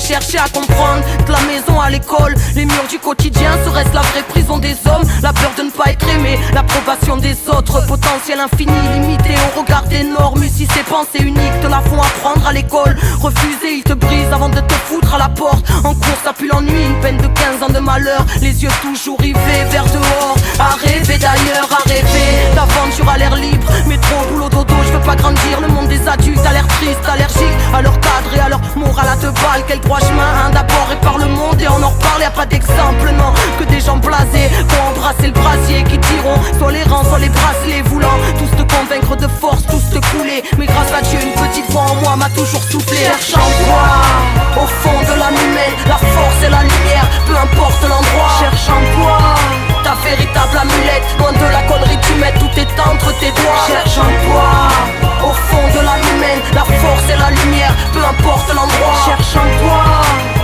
cherché à comprendre. De la maison à l'école, les murs du quotidien, serait-ce la vraie prison des hommes? La peur de ne pas être aimé, l'approbation des autres, potentiel infini, limité au regard des normes. Si ces pensées uniques te la font apprendre à l'école, refuser, ils te brisent avant de te foutre à la porte. En cours ça pue l'ennui, une peine de 15 ans de malheur, les yeux toujours rivés vers dehors. À rêver d'ailleurs, à rêver d'aventure à l'air libre. Métro, boulot, dodo, je veux pas grandir. Le monde des adultes a l'air triste, allergique à leur cadre et à leur morale à te balle. Quel droit chemin, d'abord et par le monde et on en reparle. Y'a pas d'exemple, non, que des gens blasés vont embrasser le brasier, qui diront soit les rangs, soit les bracelets, voulant tous te convaincre de force, tous te couler. Mais grâce à Dieu, une petite voix en moi m'a toujours soufflé. Cherche en toi, au fond de l'âme humaine, la force et la lumière, peu importe l'endroit. Cherche en toi ta véritable amulette, loin de la connerie tu mets, tout est entre tes doigts. Cherche en toi, au fond de l'âme humaine, la force et la lumière, peu importe l'endroit. Cherche en toi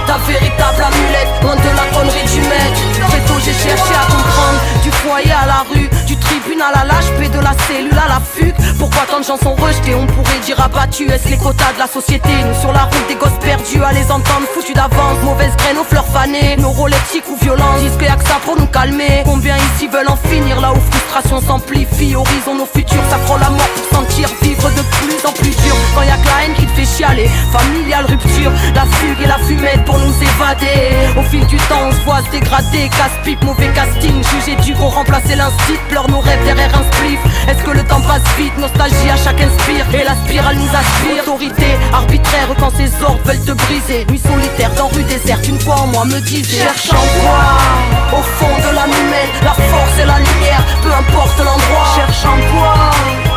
ta véritable amulette, loin de la connerie du maître. Très tôt j'ai cherché à comprendre, du foyer à la rue, du tribunal à l'HP, de la cellule à la fugue. Pourquoi tant de gens sont rejetés, on pourrait dire abattus? Est-ce les quotas de la société? Nous sur la route des gosses perdus, à les entendre foutus d'avance. Mauvaise graine aux fleurs fanées, neuroleptiques ou violents, disent que y'a que ça pour nous calmer. Combien ici veulent en finir, là où frustration s'amplifie. Horizon nos futurs, ça frôle la mort pour sentir vivre de plus en plus dur. Quand y'a que la haine qui te fait chialer, familiale rupture, la fugue et la fumette pour nous évader. Au fil du temps on se voit se dégrader, casse-pipe, mauvais casting, jugé du gros, remplacer l'instit, pleure nos rêves derrière un spliff. Est-ce que le temps passe vite, nostalgie à chaque inspire, et la spirale nous aspire. Autorité arbitraire quand ces ordres veulent te briser. Nuit solitaire dans rue déserte, une fois en moi me disait cherche en toi, au fond de l'âme humaine, la force et la lumière, peu importe l'endroit. Cherche en toi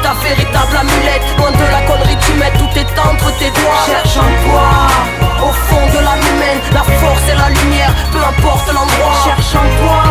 ta véritable amulette, loin de la connerie tu mets, tout est entre tes doigts. Cherche en toi, au fond de l'âme humaine, la force et la lumière, peu importe l'endroit. Cherche en toi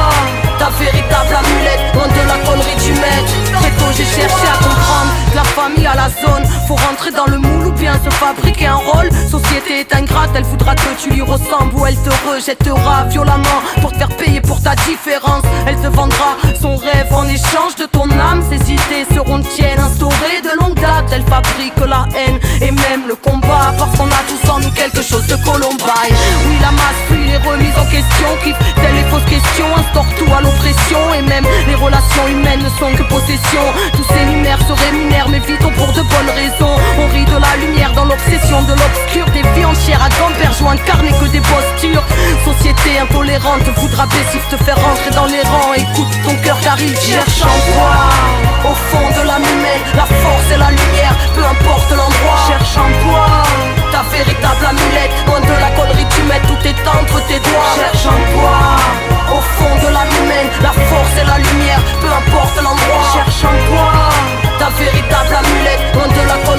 ta véritable amulette, loin de la connerie du maître. Très tôt j'ai cherché à comprendre, de la famille à la zone, faut rentrer dans le moule ou bien se fabriquer un rôle. Société est ingrate, elle voudra que tu lui ressembles, ou elle te rejettera violemment pour te faire payer pour ta différence. Elle te vendra son rêve en échange de ton âme. Ses idées seront tiennes, instaurées de longue date. Elle fabrique la haine et même le combat, parce qu'on a tous en nous quelque chose de Columbine. Oui la masse, puis les remises en question, kiff telles les fausses questions, instaure tout à l'oppression. Et même les relations humaines ne sont que possession. Tous ces lumières se rémunèrent, mais vite pour de bonnes raisons. On rit de la lumière dans l'obsession de l'obscur. Des vies entières à gamberge ou incarner que des postures. Société intolérante voudra baissif te faire rentrer dans les rangs. Écoute ton cœur car il cherche en toi, au fond de l'âme humaine, la force et la lumière, peu importe l'endroit. Cherche en toi ta véritable amulette, loin de la connerie tu mets, tout est entre tes doigts. Cherche en toi, au fond de l'âme humaine, la force et la lumière, peu importe l'endroit. Cherche en toi ta véritable amulette, loin de la connerie